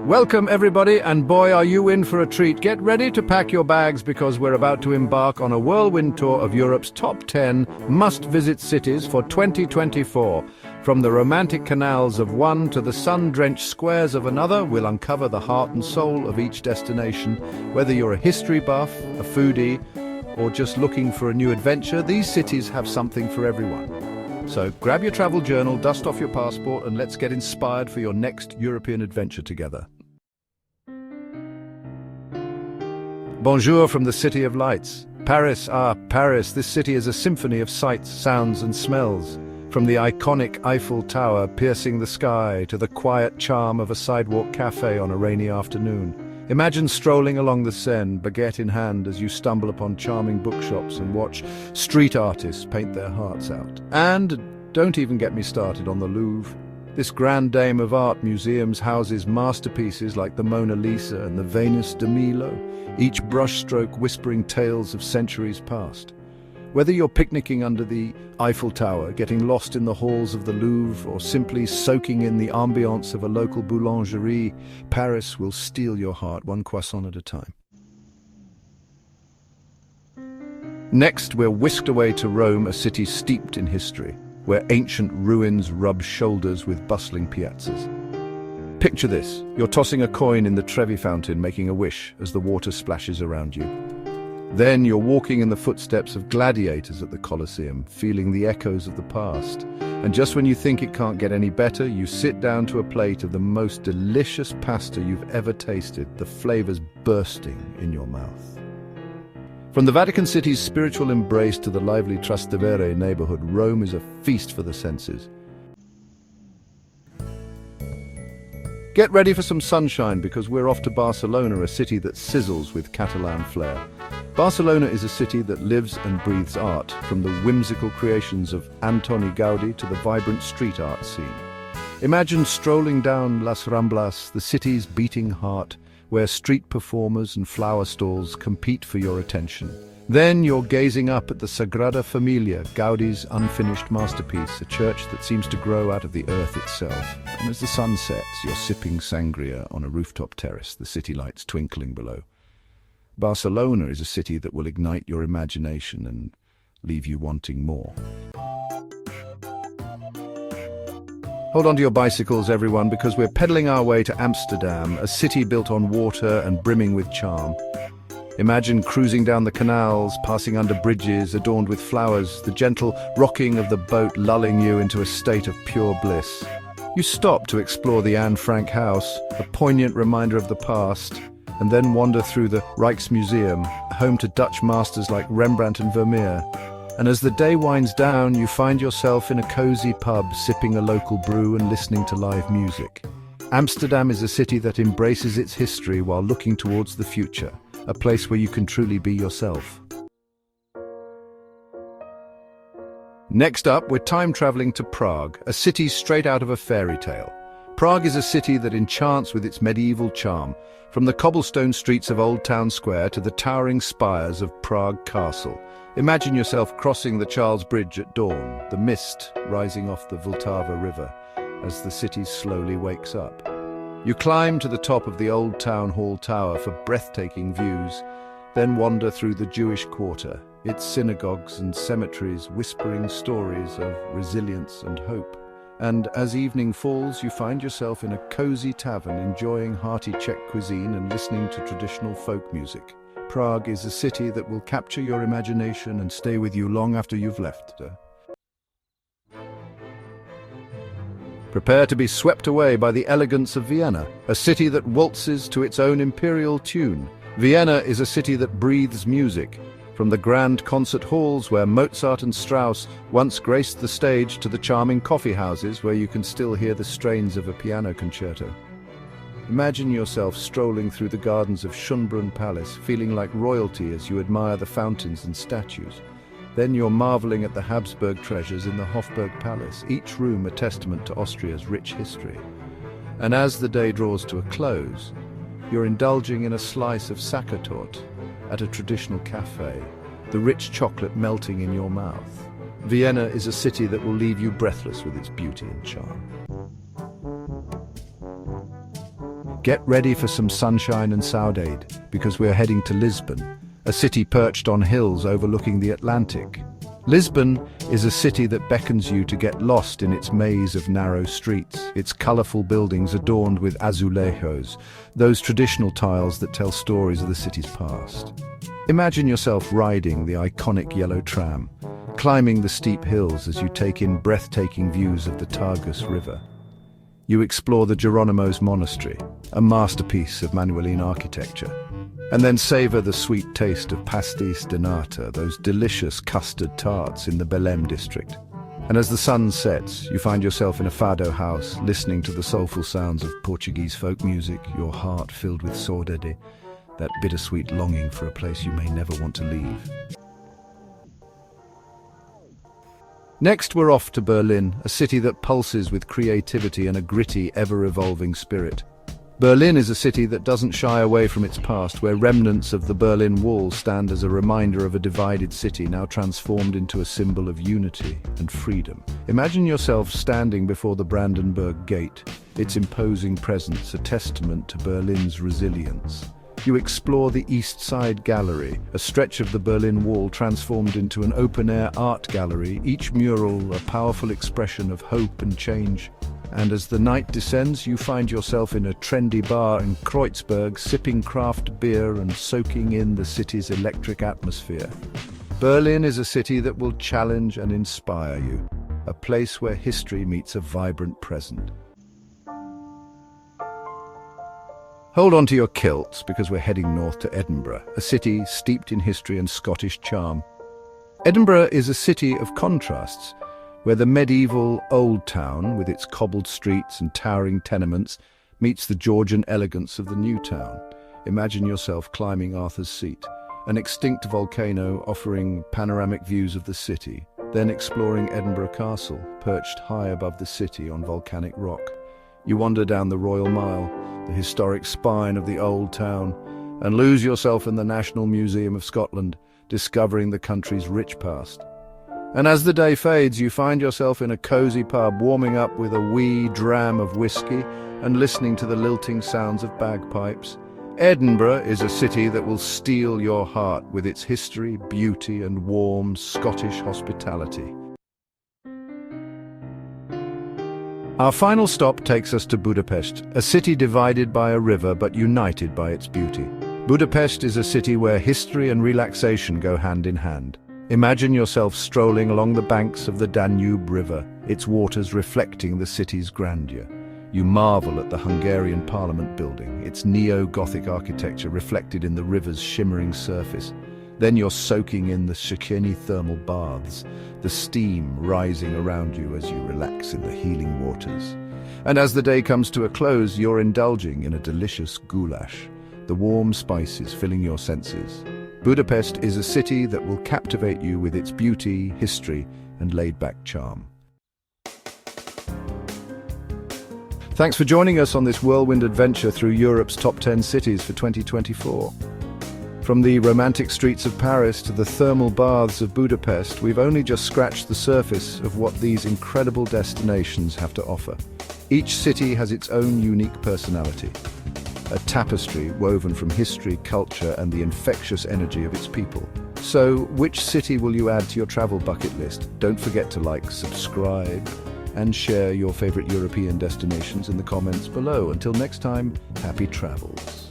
Welcome everybody, and boy are you in for a treat. Get ready to pack your bags because we're about to embark on a whirlwind tour of Europe's top 10 must-visit cities for 2024. From the romantic canals of one to the sun-drenched squares of another, we'll uncover the heart and soul of each destination. Whether you're a history buff, a foodie, or just looking for a new adventure, these cities have something for everyone. So grab your travel journal, dust off your passport, and let's get inspired for your next European adventure together. Bonjour from the City of Lights. Paris, Paris, this city is a symphony of sights, sounds and smells. From the iconic Eiffel Tower piercing the sky to the quiet charm of a sidewalk cafe on a rainy afternoon. Imagine strolling along the Seine, baguette in hand, as you stumble upon charming bookshops and watch street artists paint their hearts out. And don't even get me started on the Louvre. This grand dame of art museums houses masterpieces like the Mona Lisa and the Venus de Milo, each brushstroke whispering tales of centuries past. Whether you're picnicking under the Eiffel Tower, getting lost in the halls of the Louvre, or simply soaking in the ambiance of a local boulangerie, Paris will steal your heart one croissant at a time. Next, we're whisked away to Rome, a city steeped in history, where ancient ruins rub shoulders with bustling piazzas. Picture this: you're tossing a coin in the Trevi fountain, making a wish as the water splashes around you. Then you're walking in the footsteps of gladiators at the Colosseum, feeling the echoes of the past. And just when you think it can't get any better, you sit down to a plate of the most delicious pasta you've ever tasted, the flavors bursting in your mouth. From the Vatican City's spiritual embrace to the lively Trastevere neighborhood, Rome is a feast for the senses. Get ready for some sunshine because we're off to Barcelona, a city that sizzles with Catalan flair. Barcelona is a city that lives and breathes art, from the whimsical creations of Antoni Gaudi to the vibrant street art scene. Imagine strolling down Las Ramblas, the city's beating heart, where street performers and flower stalls compete for your attention. Then you're gazing up at the Sagrada Familia, Gaudi's unfinished masterpiece, a church that seems to grow out of the earth itself. And as the sun sets, you're sipping sangria on a rooftop terrace, the city lights twinkling below. Barcelona is a city that will ignite your imagination and leave you wanting more. Hold on to your bicycles, everyone, because we're pedaling our way to Amsterdam, a city built on water and brimming with charm. Imagine cruising down the canals, passing under bridges adorned with flowers, the gentle rocking of the boat lulling you into a state of pure bliss. You stop to explore the Anne Frank house, a poignant reminder of the past, and then wander through the Rijksmuseum, home to Dutch masters like Rembrandt and Vermeer. And as the day winds down, you find yourself in a cozy pub, sipping a local brew and listening to live music. Amsterdam is a city that embraces its history while looking towards the future, a place where you can truly be yourself. Next up, we're time-traveling to Prague, a city straight out of a fairy tale. Prague is a city that enchants with its medieval charm, from the cobblestone streets of Old Town Square to the towering spires of Prague Castle. Imagine yourself crossing the Charles Bridge at dawn, the mist rising off the Vltava River as the city slowly wakes up. You climb to the top of the old town hall tower for breathtaking views, then wander through the Jewish quarter, its synagogues and cemeteries whispering stories of resilience and hope. And as evening falls, you find yourself in a cozy tavern enjoying hearty Czech cuisine and listening to traditional folk music. Prague is a city that will capture your imagination and stay with you long after you've left her. Prepare to be swept away by the elegance of Vienna, a city that waltzes to its own imperial tune. Vienna is a city that breathes music, from the grand concert halls where Mozart and Strauss once graced the stage to the charming coffee houses where you can still hear the strains of a piano concerto. Imagine yourself strolling through the gardens of Schönbrunn Palace, feeling like royalty as you admire the fountains and statues. Then you're marveling at the Habsburg treasures in the Hofburg Palace, each room a testament to Austria's rich history. And as the day draws to a close, you're indulging in a slice of Sachertorte at a traditional cafe, the rich chocolate melting in your mouth. Vienna is a city that will leave you breathless with its beauty and charm. Get ready for some sunshine and saudade, because we're heading to Lisbon, a city perched on hills overlooking the Atlantic. Lisbon is a city that beckons you to get lost in its maze of narrow streets, its colorful buildings adorned with azulejos, those traditional tiles that tell stories of the city's past. Imagine yourself riding the iconic yellow tram, climbing the steep hills as you take in breathtaking views of the Tagus River. You explore the Jeronimos Monastery, a masterpiece of Manueline architecture, and then savor the sweet taste of pastéis de nata, those delicious custard tarts in the Belém district. And as the sun sets, you find yourself in a fado house, listening to the soulful sounds of Portuguese folk music, your heart filled with saudade, that bittersweet longing for a place you may never want to leave. Next, we're off to Berlin, a city that pulses with creativity and a gritty, ever-evolving spirit. Berlin is a city that doesn't shy away from its past, where remnants of the Berlin Wall stand as a reminder of a divided city now transformed into a symbol of unity and freedom. Imagine yourself standing before the Brandenburg Gate, its imposing presence a testament to Berlin's resilience. You explore the East Side Gallery, a stretch of the Berlin Wall transformed into an open-air art gallery, each mural a powerful expression of hope and change. And as the night descends, you find yourself in a trendy bar in Kreuzberg, sipping craft beer and soaking in the city's electric atmosphere. Berlin is a city that will challenge and inspire you, a place where history meets a vibrant present. Hold on to your kilts, because we're heading north to Edinburgh, a city steeped in history and Scottish charm. Edinburgh is a city of contrasts, where the medieval Old Town, with its cobbled streets and towering tenements, meets the Georgian elegance of the New Town. Imagine yourself climbing Arthur's Seat, an extinct volcano offering panoramic views of the city, then exploring Edinburgh Castle, perched high above the city on volcanic rock. You wander down the Royal Mile, the historic spine of the Old Town, and lose yourself in the National Museum of Scotland, discovering the country's rich past. And as the day fades, you find yourself in a cozy pub, warming up with a wee dram of whiskey and listening to the lilting sounds of bagpipes. Edinburgh is a city that will steal your heart with its history, beauty, and warm Scottish hospitality. Our final stop takes us to Budapest, a city divided by a river but united by its beauty. Budapest is a city where history and relaxation go hand in hand. Imagine yourself strolling along the banks of the Danube River, its waters reflecting the city's grandeur. You marvel at the Hungarian Parliament building, its neo-Gothic architecture reflected in the river's shimmering surface. Then you're soaking in the Széchenyi thermal baths, the steam rising around you as you relax in the healing waters. And as the day comes to a close, you're indulging in a delicious goulash, the warm spices filling your senses. Budapest is a city that will captivate you with its beauty, history, and laid-back charm. Thanks for joining us on this whirlwind adventure through Europe's top 10 cities for 2024. From the romantic streets of Paris to the thermal baths of Budapest, we've only just scratched the surface of what these incredible destinations have to offer. Each city has its own unique personality, a tapestry woven from history, culture, and the infectious energy of its people. So, which city will you add to your travel bucket list? Don't forget to like, subscribe, and share your favorite European destinations in the comments below. Until next time, happy travels.